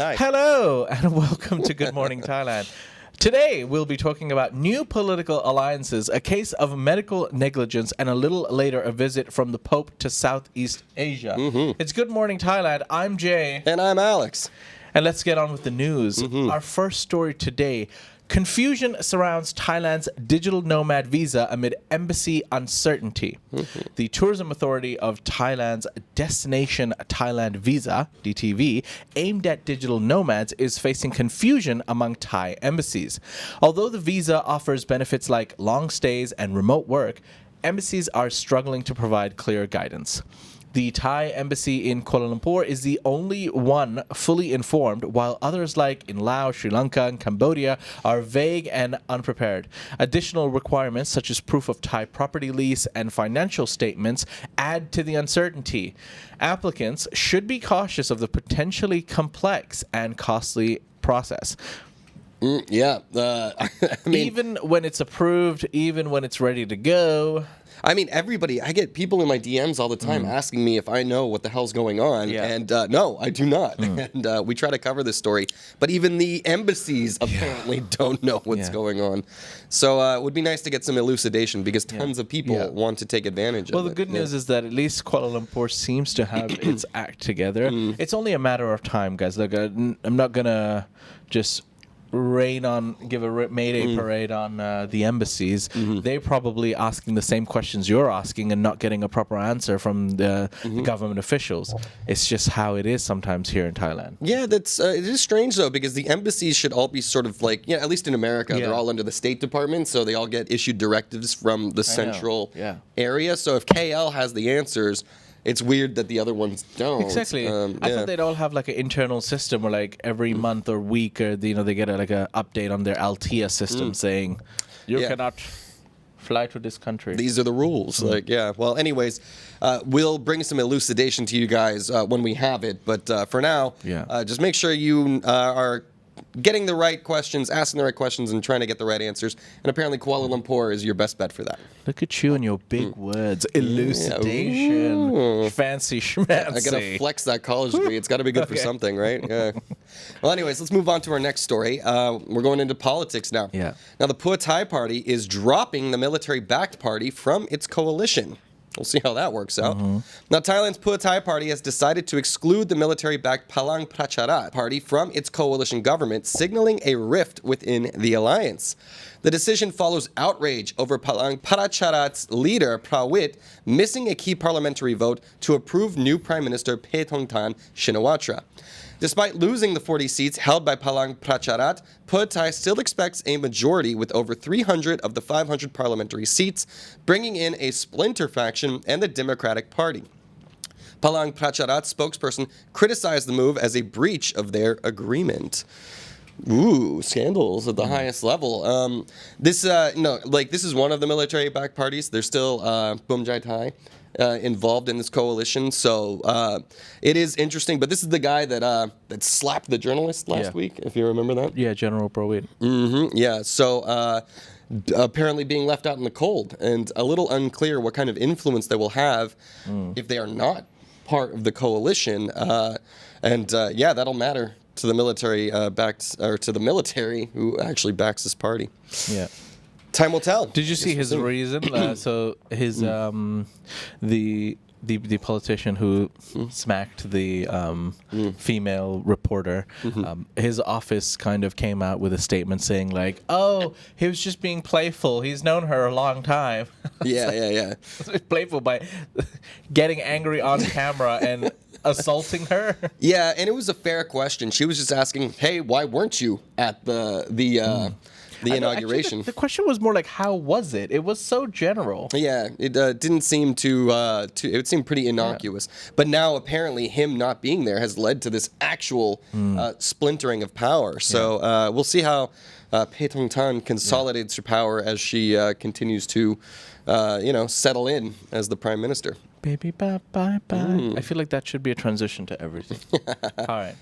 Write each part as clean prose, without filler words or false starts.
Hi. Hello, and welcome to Good Morning Thailand. Today, we'll be talking about new political alliances, a case of medical negligence, and a little later, a visit from the Pope to Southeast Asia. It's Good Morning Thailand. I'm Jay. And I'm Alex. And let's get on with the news. Our first story today. Confusion surrounds Thailand's digital nomad visa amid embassy uncertainty. The Tourism Authority of Thailand's Destination Thailand Visa, DTV, aimed at digital nomads, is facing confusion among Thai embassies. Although the visa offers benefits like long stays and remote work, embassies are struggling to provide clear guidance. The Thai embassy in Kuala Lumpur is the only one fully informed, while others like in Laos, Sri Lanka, and Cambodia are vague and unprepared. Additional requirements such as proof of Thai property lease and financial statements add to the uncertainty. Applicants should be cautious of the potentially complex and costly process. I mean, Even when it's approved, even when it's ready to go. I get people in my DMs all the time asking me if I know what the hell's going on. Yeah. And no, I do not. And we try to cover this story. But even the embassies apparently don't know what's going on. So it would be nice to get some elucidation because tons of people want to take advantage of it. Well, the good news is that at least Kuala Lumpur seems to have its act together. It's only a matter of time, guys. Look, I'm not going to just give a Mayday parade on the embassies. They're probably asking the same questions you're asking and not getting a proper answer from the government officials. It's just how it is sometimes here in Thailand. Yeah, it is strange though because the embassies should all be sort of like, at least in America, they're all under the State Department, so they all get issued directives from the central area. So if KL has the answers, it's weird that the other ones don't. Exactly. I thought they'd all have like an internal system where like every month or week or they get a update on their Altea system saying you cannot fly to this country. These are the rules. Well, anyways, we'll bring some elucidation to you guys when we have it. But for now, just make sure you are getting the right questions, asking the right questions, and trying to get the right answers. And apparently Kuala Lumpur is your best bet for that. Look at you and your big words. Elucidation. Fancy schmancy. I gotta flex that college degree. It's gotta be good for something, right? Yeah. Well, anyways, let's move on to our next story. We're going into politics now. Yeah. Now, the Pheu Thai Party is dropping the military-backed party from its coalition. We'll see how that works out. Now, Thailand's Pheu Thai Party has decided to exclude the military-backed Palang Pracharat Party from its coalition government, signaling a rift within the alliance. The decision follows outrage over Palang Pracharat's leader, Prawit, missing a key parliamentary vote to approve new Prime Minister Paetongtarn Shinawatra. Despite losing the 40 seats held by Palang Pracharat, Pheu Thai still expects a majority with over 300 of the 500 parliamentary seats, bringing in a splinter faction and the Democratic Party. Palang Pracharat's spokesperson criticized the move as a breach of their agreement. Ooh, scandals at the highest level. This is one of the military-backed parties. There's still Bum Jai Thai involved in this coalition, so it is interesting. But this is the guy that slapped the journalist last week, if you remember that. Yeah, General Prawit. Yeah. So apparently being left out in the cold, and a little unclear what kind of influence they will have if they are not part of the coalition. That'll matter to the military to the military who actually backs this party. Yeah. Time will tell. Did you see his reason? So his the politician who smacked the female reporter, his office kind of came out with a statement saying like, "Oh, he was just being playful. He's known her a long time." Yeah. Playful by getting angry on camera and assaulting her. Yeah, and it was a fair question. She was just asking, "Hey, why weren't you at the inauguration?" Actually, the question was more like, how was it? It was so general. Yeah, it didn't seem it seemed pretty innocuous. But now apparently him not being there has led to this actual splintering of power. So we'll see how Paetongtarn consolidates her power as she continues to settle in as the prime minister. Baby, bye, bye, bye. I feel like that should be a transition to everything. All right.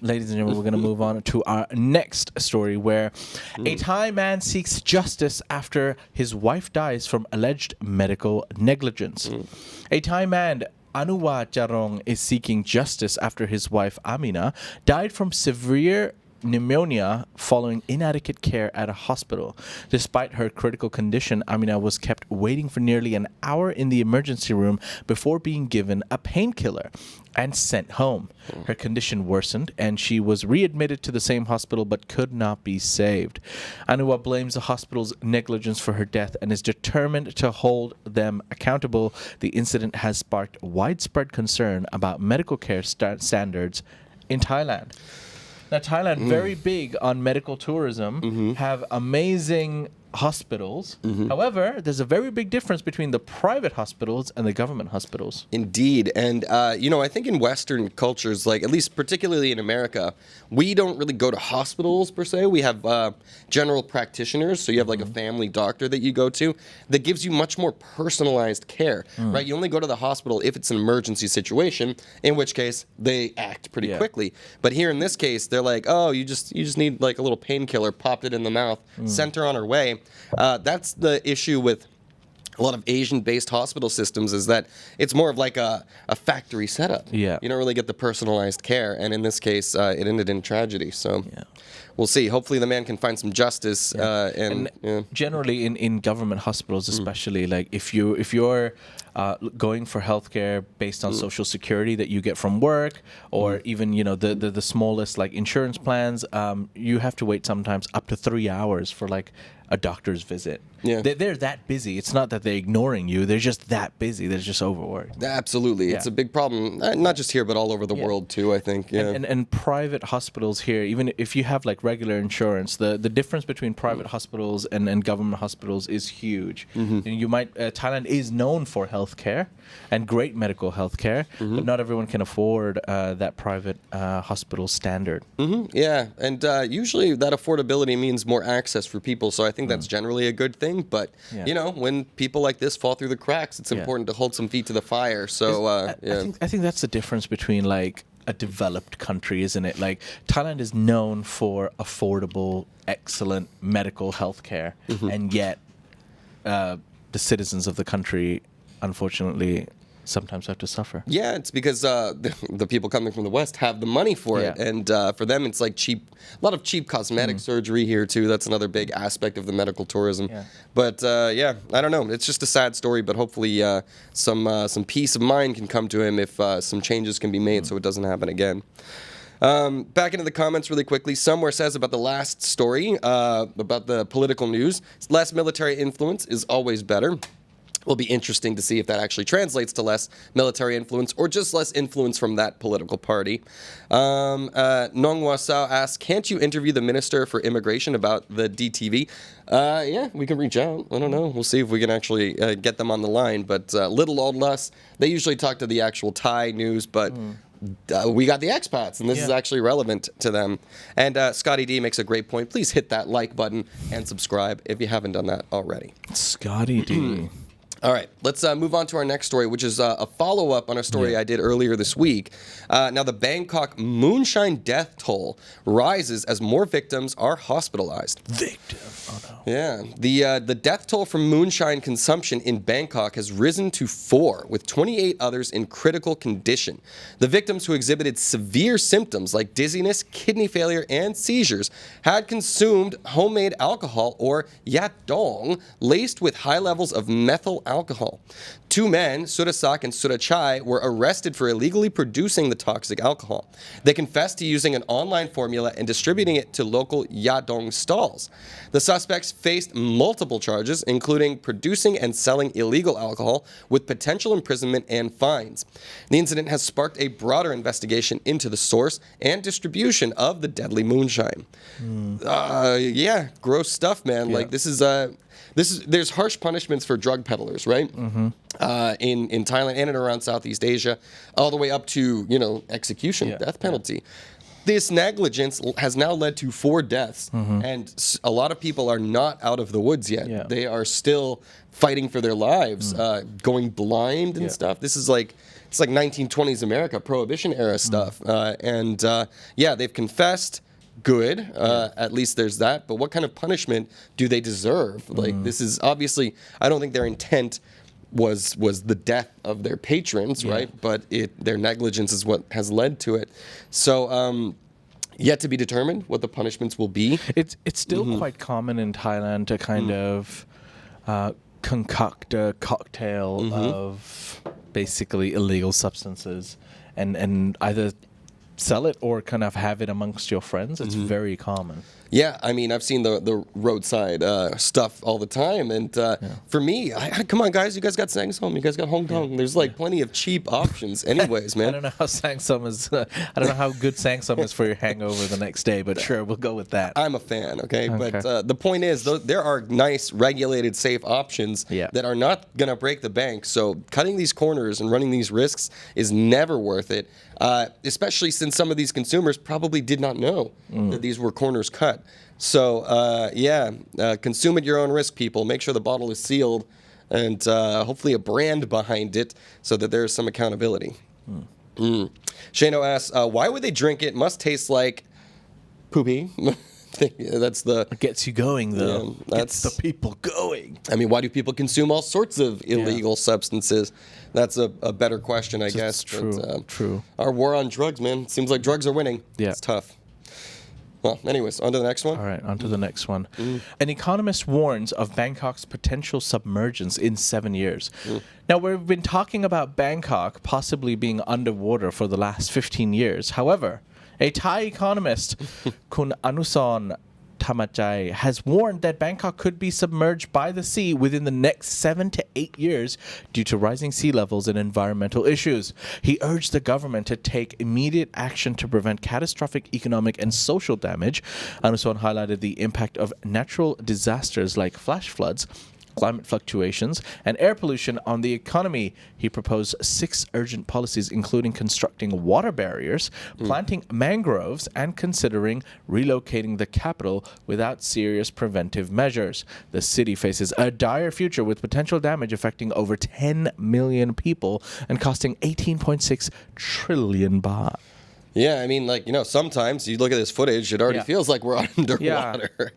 Ladies and gentlemen, we're going to move on to our next story where a Thai man seeks justice after his wife dies from alleged medical negligence. A Thai man Anuwa Jarong is seeking justice after his wife Amina died from severe pneumonia following inadequate care at a hospital. Despite her critical condition, Amina was kept waiting for nearly an hour in the emergency room before being given a painkiller and sent home. Her condition worsened and she was readmitted to the same hospital but could not be saved. Anuwa blames the hospital's negligence for her death and is determined to hold them accountable. The incident has sparked widespread concern about medical care standards in Thailand. Now, Thailand, very big on medical tourism, have amazing hospitals. However, there's a very big difference between the private hospitals and the government hospitals. Indeed. And, I think in Western cultures, like at least particularly in America, we don't really go to hospitals per se. We have general practitioners. So you have like a family doctor that you go to that gives you much more personalized care, right? You only go to the hospital if it's an emergency situation, in which case they act pretty quickly. But here in this case, they're like, oh, you just need like a little painkiller, popped it in the mouth, sent her on her way. That's the issue with a lot of Asian-based hospital systems, is that it's more of like a factory setup. Yeah. You don't really get the personalized care, and in this case, it ended in tragedy. So we'll see. Hopefully the man can find some justice. And generally in government hospitals especially, like if you're going for healthcare based on social security that you get from work, or even the smallest like insurance plans, you have to wait sometimes up to 3 hours for like a doctor's visit. Yeah. They're that busy. It's not that they're ignoring you. They're just that busy. They're just overworked. Absolutely. It's a big problem, not just here, but all over the world too, I think. Yeah. And private hospitals here, even if you have like regular insurance, the difference between private hospitals and government hospitals is huge. And you might, Thailand is known for healthcare and great medical healthcare, but not everyone can afford that private hospital standard. Yeah, and usually that affordability means more access for people, so I think that's generally a good thing. But when people like this fall through the cracks, it's important to hold some feet to the fire. So I think that's the difference between like a developed country, isn't it? Like Thailand is known for affordable, excellent medical health care, and yet the citizens of the country, unfortunately, sometimes have to suffer. Yeah, it's because the people coming from the West have the money for it, and for them it's like a lot of cheap cosmetic surgery here too. That's another big aspect of the medical tourism. But I don't know. It's just a sad story, but hopefully some peace of mind can come to him if some changes can be made so it doesn't happen again. Back into the comments really quickly. Somewhere says about the last story about the political news, less military influence is always better. Will be interesting to see if that actually translates to less military influence or just less influence from that political party. Nongwa Sao asks, can't you interview the Minister for Immigration about the DTV? Yeah, we can reach out. I don't know. We'll see if we can actually get them on the line. But little old us, they usually talk to the actual Thai news, but we got the expats, and this is actually relevant to them. And Scotty D makes a great point. Please hit that like button and subscribe if you haven't done that already. Scotty D. All right, let's move on to our next story, which is a follow-up on a story I did earlier this week. Now, the Bangkok moonshine death toll rises as more victims are hospitalized. Oh, no. Yeah, the death toll from moonshine consumption in Bangkok has risen to 4, with 28 others in critical condition. The victims, who exhibited severe symptoms like dizziness, kidney failure, and seizures, had consumed homemade alcohol, or yat dong, laced with high levels of methyl alcohol. 2 men, Surasak and Surachai, were arrested for illegally producing the toxic alcohol. They confessed to using an online formula and distributing it to local yadong stalls. The suspects faced multiple charges, including producing and selling illegal alcohol, with potential imprisonment and fines. The incident has sparked a broader investigation into the source and distribution of the deadly moonshine. Gross stuff, man. Like this is there's harsh punishments for drug peddlers, right? In Thailand and around Southeast Asia, all the way up to execution, death penalty. This negligence has now led to 4 deaths, and a lot of people are not out of the woods yet. They are still fighting for their lives, going blind and stuff. This is it's like 1920s America, Prohibition era stuff, and they've confessed. Good, at least there's that. But what kind of punishment do they deserve? Like, this is obviously, I don't think their intent was the death of their patrons, right? But their negligence is what has led to it. So yet to be determined what the punishments will be. It's still quite common in Thailand to kind of concoct a cocktail of basically illegal substances and either sell it or kind of have it amongst your friends. It's very common. Yeah, I mean, I've seen the roadside stuff all the time, and for me, come on, guys, you guys got Sangsom, you guys got Hong Kong. There's like plenty of cheap options, anyways, man. I don't know how Sangsom is. I don't know how good Sangsom is for your hangover the next day, but sure, we'll go with that. I'm a fan, okay? But the point is, there are nice, regulated, safe options that are not gonna break the bank. So cutting these corners and running these risks is never worth it. Especially since some of these consumers probably did not know that these were corners cut. So, consume at your own risk, people. Make sure the bottle is sealed and hopefully a brand behind it so that there's some accountability. Shano asks, why would they drink it? Must taste like poopy. That's the... It gets you going, though. Yeah, gets the people going. I mean, why do people consume all sorts of illegal substances? That's a better question, I guess. True, but, true. Our war on drugs, man. Seems like drugs are winning. Yeah. It's tough. Well, anyways, on to the next one. All right, on to the next one. An economist warns of Bangkok's potential submergence in 7 years. Now, we've been talking about Bangkok possibly being underwater for the last 15 years. However, a Thai economist, Kun Anuson Tamachai, has warned that Bangkok could be submerged by the sea within the next 7 to 8 years due to rising sea levels and environmental issues. He urged the government to take immediate action to prevent catastrophic economic and social damage. Anuson highlighted the impact of natural disasters like flash floods, climate fluctuations, and air pollution on the economy. He proposed 6 urgent policies, including constructing water barriers, planting mangroves, and considering relocating the capital without serious preventive measures. The city faces a dire future with potential damage affecting over 10 million people and costing 18.6 trillion baht. Yeah, I mean, like, sometimes you look at this footage, it already feels like we're underwater.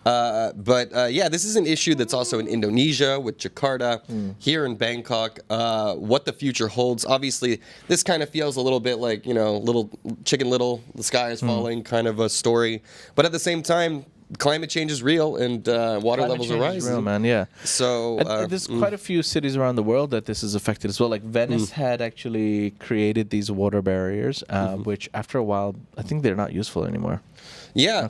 This is an issue that's also in Indonesia with Jakarta, here in Bangkok. What the future holds. Obviously, this kind of feels a little bit like, little Chicken Little, the sky is falling kind of a story. But at the same time, climate change is real and water levels are rising. Is real, man, yeah. So there's quite a few cities around the world that this is affected as well. Like Venice had actually created these water barriers, which after a while, I think they're not useful anymore. Yeah,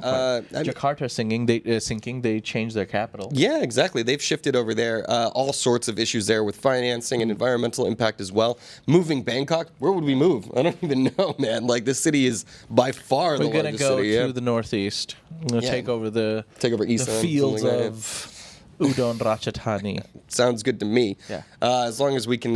Jakarta sinking. They changed their capital. Yeah, exactly. They've shifted over there. All sorts of issues there with financing and environmental impact as well. Moving Bangkok, where would we move? I don't even know, man. Like, this city is by far the largest city. We're gonna go to the northeast. We're gonna take over the fields of Udon Ratchathani. Sounds good to me. Yeah. As long as we can,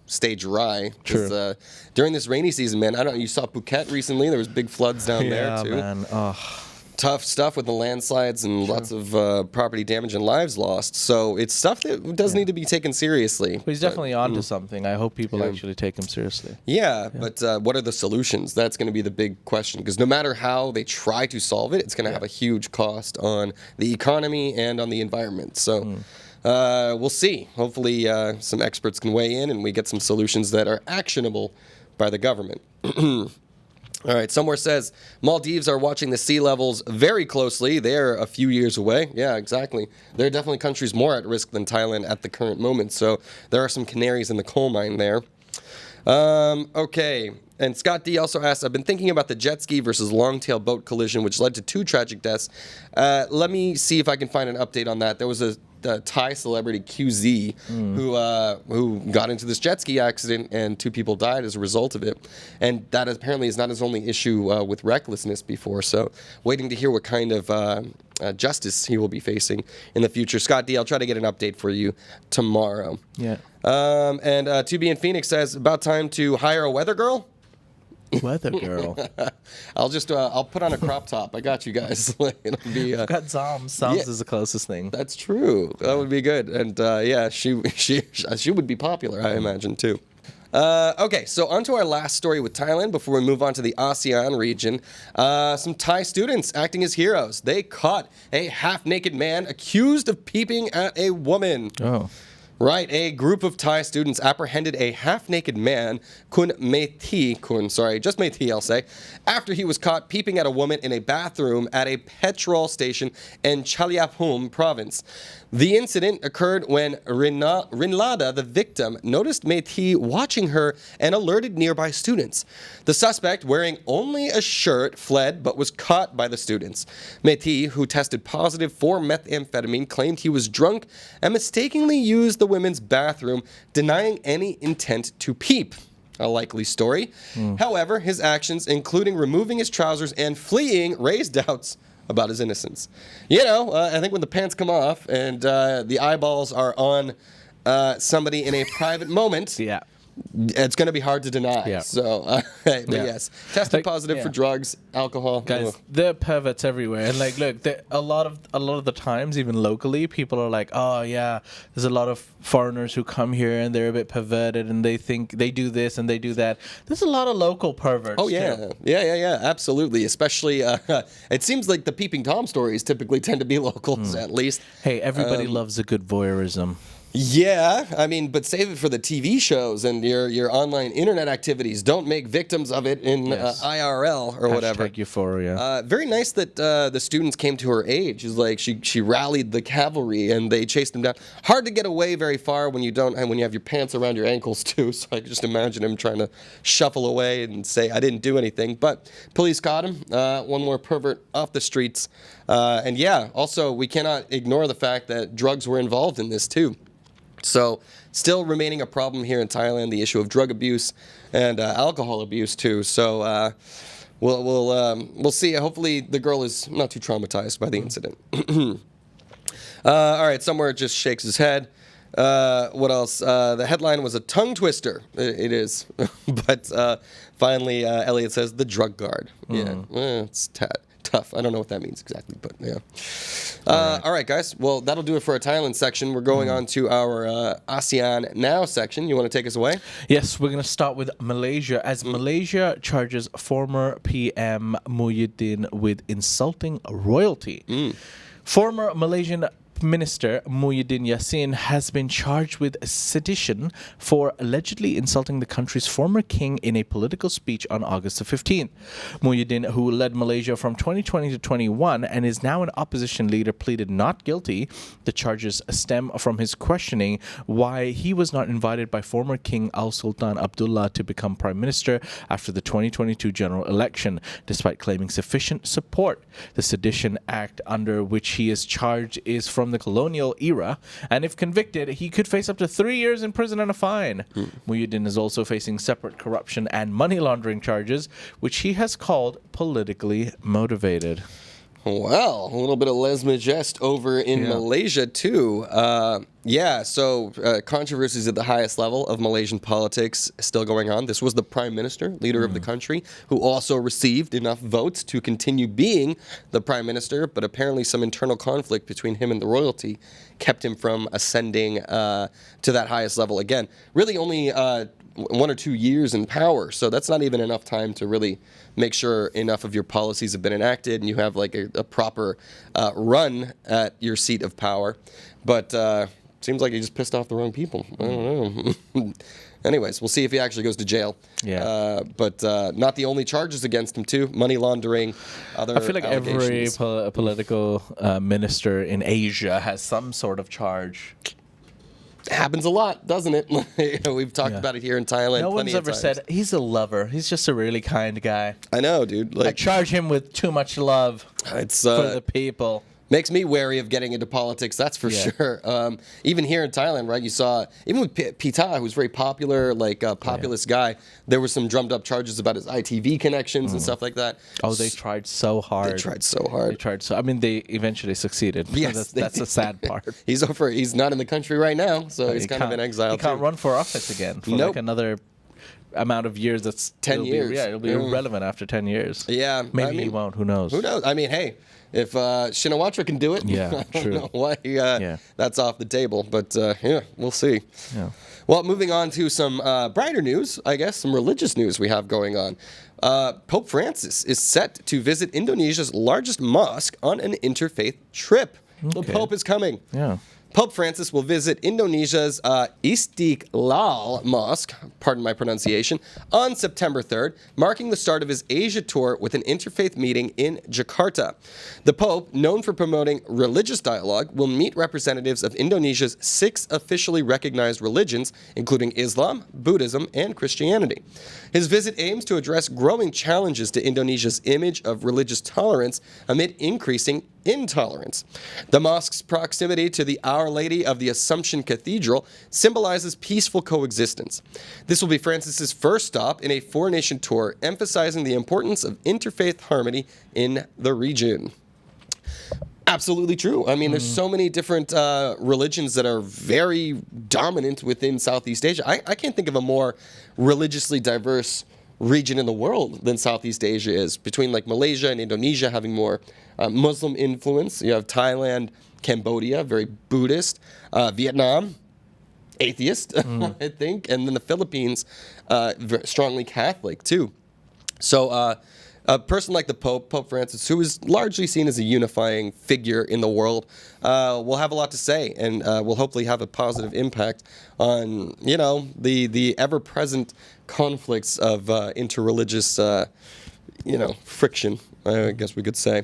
stay dry. True. During this rainy season, man, I don't know. You saw Phuket recently. There was big floods down there too. Yeah, man. Oh. Tough stuff with the landslides and lots of property damage and lives lost. So it's stuff that does need to be taken seriously. But he's definitely onto something. I hope people actually take him seriously. Yeah, but what are the solutions? That's going to be the big question. Because no matter how they try to solve it, it's going to have a huge cost on the economy and on the environment. So we'll see. Hopefully some experts can weigh in and we get some solutions that are actionable by the government. All right, somewhere says Maldives are watching the sea levels very closely. They're a few years away. Yeah, exactly. There are definitely countries more at risk than Thailand at the current moment. So there are some canaries in the coal mine there. Okay. And Scott D also asks, I've been thinking about the jet ski versus longtail boat collision, which led to 2 tragic deaths. Let me see if I can find an update on that. There was a Thai celebrity QZ who got into this jet ski accident and 2 people died as a result of it. And that apparently is not his only issue with recklessness before. So waiting to hear what kind of justice he will be facing in the future. Scott D, I'll try to get an update for you tomorrow. Yeah. And 2B in Phoenix says, about time to hire a weather girl. Weather girl. I'll put on a crop top. I got you guys. It'll be. I've got Zams. Zams is the closest thing. That's true. That would be good. And she would be popular, I imagine too. Okay, so on to our last story with Thailand before we move on to the ASEAN region. Some Thai students acting as heroes. They caught a half-naked man accused of peeping at a woman. Oh. Right, a group of Thai students apprehended a half-naked man, Kun Methi, just Methi, I'll say, after he was caught peeping at a woman in a bathroom at a petrol station in Chaliapum province. The incident occurred when Rinlada, the victim, noticed Methi watching her and alerted nearby students. The suspect, wearing only a shirt, fled but was caught by the students. Methi, who tested positive for methamphetamine, claimed he was drunk and mistakenly used the women's bathroom, denying any intent to peep. A likely story. However, his actions, including removing his trousers and fleeing, raised doubts about his innocence. I think when the pants come off and the eyeballs are on somebody in a private moment, it's going to be hard to deny. Yeah. So, but yes, tested positive for drugs, alcohol. Guys, there are perverts everywhere. And look, a lot of the times, even locally, people are like, oh yeah, there's a lot of foreigners who come here and they're a bit perverted and they think they do this and they do that. There's a lot of local perverts. Oh yeah, too. Yeah, absolutely. Especially, it seems like the peeping Tom stories typically tend to be locals, at least. Hey, everybody loves a good voyeurism. Yeah, I mean, but save it for the TV shows and your online internet activities. Don't make victims of it in IRL or whatever. Euphoria. Very nice that the students came to her aid. She's like she rallied the cavalry and they chased him down. Hard to get away very far when you have your pants around your ankles too. So I can just imagine him trying to shuffle away and say I didn't do anything. But police caught him. One more pervert off the streets. And yeah, also we cannot ignore the fact that drugs were involved in this too. So, still remaining a problem here in Thailand, the issue of drug abuse and alcohol abuse too. So, we'll see. Hopefully, the girl is not too traumatized by the incident. All right, somewhere it just shakes his head. What else? The headline was a tongue twister. It is, but finally, Elliot says the drug guard. Yeah, it's tough. I don't know what that means exactly, but yeah. All right, guys. Well, that'll do it for our Thailand section. We're going on to our ASEAN Now section. You want to take us away? Yes, we're going to start with Malaysia, as Malaysia charges former PM Muhyiddin with insulting royalty. Former Malaysian Minister Muhyiddin Yassin has been charged with sedition for allegedly insulting the country's former king in a political speech on August the 15th. Muhyiddin, who led Malaysia from 2020 to 21 and is now an opposition leader, pleaded not guilty. The charges stem from his questioning why he was not invited by former King Al-Sultan Abdullah to become prime minister after the 2022 general election, despite claiming sufficient support. The Sedition Act under which he is charged is from the colonial era, and if convicted, he could face up to 3 years in prison and a fine. Muhyiddin is also facing separate corruption and money laundering charges, which he has called politically motivated. Well, a little bit of Les Majest over in Malaysia, too. So controversies at the highest level of Malaysian politics still going on. This was the prime minister, leader of the country, who also received enough votes to continue being the prime minister, but apparently some internal conflict between him and the royalty kept him from ascending to that highest level again. Really only 1 or 2 years in power, so that's not even enough time to really make sure enough of your policies have been enacted and you have like a proper run at your seat of power. But seems like he just pissed off the wrong people. I don't know. Anyways, we'll see if he actually goes to jail. But not the only charges against him too. Money laundering, other I feel like every political minister in Asia has some sort of charge. Happens a lot, doesn't it? We've talked about it here in Thailand. No one's ever said he's a lover. He's just a really kind guy. I know, dude. I charge him with too much love for the people. Makes me wary of getting into politics, that's for sure. Even here in Thailand, right, you saw, even with Pita, who's very popular, like a populist guy, there were some drummed up charges about his ITV connections and stuff like that. Oh, they tried so hard. I mean, they eventually succeeded. Yes. That's the sad part. He's not in the country right now, so he's kind of in exile. He can't run for office again for like another amount of years. That's 10 years. It'll be irrelevant after 10 years. Yeah. Maybe he won't. Who knows? Who knows? I mean, hey, if Shinawatra can do it, I don't know why that's off the table. But we'll see. Yeah. Well, moving on to some brighter news, I guess, some religious news we have going on. Pope Francis is set to visit Indonesia's largest mosque on an interfaith trip. The Pope is coming. Yeah. Pope Francis will visit Indonesia's Istiqlal Mosque, pardon my pronunciation, on September 3rd, marking the start of his Asia tour with an interfaith meeting in Jakarta. The Pope, known for promoting religious dialogue, will meet representatives of Indonesia's 6 officially recognized religions, including Islam, Buddhism, and Christianity. His visit aims to address growing challenges to Indonesia's image of religious tolerance amid increasing intolerance. The mosque's proximity to the Our Lady of the Assumption Cathedral symbolizes peaceful coexistence. This will be Francis's first stop in a four-nation tour, emphasizing the importance of interfaith harmony in the region. Absolutely true. I mean, there's so many different religions that are very dominant within Southeast Asia. I can't think of a more religiously diverse region in the world than Southeast Asia is. Between like Malaysia and Indonesia having more Muslim influence, you have Thailand, Cambodia, very Buddhist, Vietnam, atheist, I think, and then the Philippines, strongly Catholic too. So a person like the Pope Francis, who is largely seen as a unifying figure in the world, will have a lot to say and will hopefully have a positive impact on, the ever-present conflicts of interreligious, friction, I guess we could say.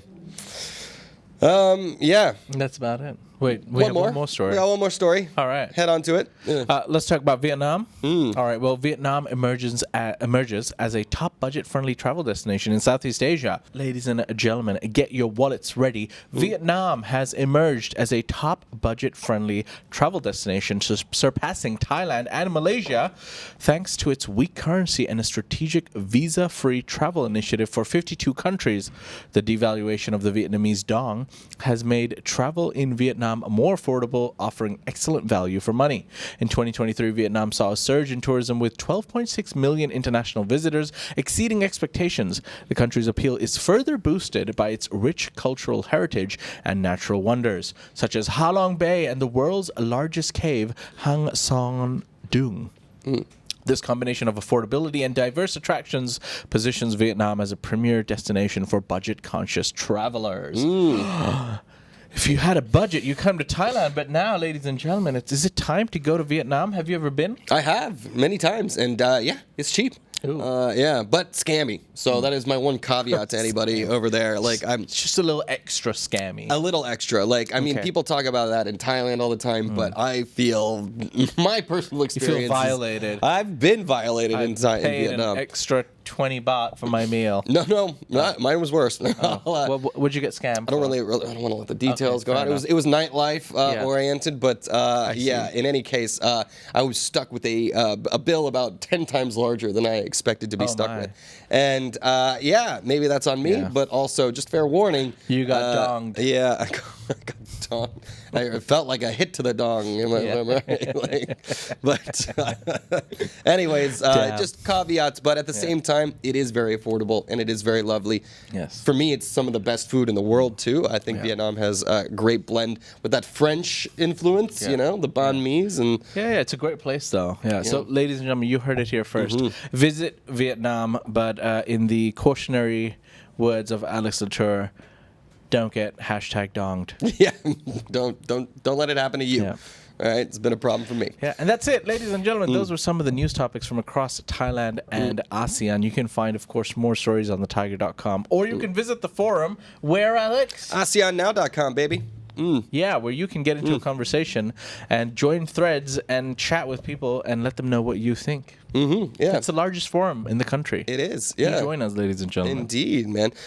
Yeah. That's about it. Wait, we have one more story. We got one more story. All right. Head on to it. Yeah. Let's talk about Vietnam. All right. Well, Vietnam emerges as a top budget-friendly travel destination in Southeast Asia. Ladies and gentlemen, get your wallets ready. Vietnam has emerged as a top budget-friendly travel destination, surpassing Thailand and Malaysia, thanks to its weak currency and a strategic visa-free travel initiative for 52 countries. The devaluation of the Vietnamese dong has made travel in Vietnam more affordable, offering excellent value for money. In 2023, Vietnam saw a surge in tourism with 12.6 million international visitors, exceeding expectations. The country's appeal is further boosted by its rich cultural heritage and natural wonders, such as Ha Long Bay and the world's largest cave, Hang Son Doong. This combination of affordability and diverse attractions positions Vietnam as a premier destination for budget-conscious travelers. If you had a budget, you come to Thailand. But now, ladies and gentlemen, is it time to go to Vietnam? Have you ever been? I have many times, and it's cheap. But scammy. So that is my one caveat to anybody over there. Like, It's just a little extra scammy. A little extra. Like, I mean, people talk about that in Thailand all the time, but I feel my personal experience. You feel violated. I've been violated in Vietnam. An extra 20 baht for my meal. No, mine was worse. What'd you get scammed? I don't want to let the details go out. It was nightlife oriented, but in any case, I was stuck with a bill about 10 times larger than I expected to be stuck with. And maybe that's on me, but also just fair warning. You got donged. Yeah, I got donged. I felt like a hit to the dong. Anyways, just caveats. But at the same time, it is very affordable and it is very lovely. Yes. For me, it's some of the best food in the world too. I think Vietnam has a great blend with that French influence. The banh mi's and. Yeah, it's a great place though. Yeah. So, ladies and gentlemen, you heard it here first. Visit Vietnam, but in the cautionary words of Alex Latour, don't get #donged. Yeah, don't let it happen to you. Yeah. All right, it's been a problem for me. Yeah, and that's it, ladies and gentlemen. Those were some of the news topics from across Thailand and ASEAN. You can find, of course, more stories on thetiger.com, or you can visit the forum. Where, Alex? ASEANnow.com, baby. Yeah, where you can get into a conversation and join threads and chat with people and let them know what you think. Yeah. That's the largest forum in the country. It is, yeah. Join us, ladies and gentlemen. Indeed, man.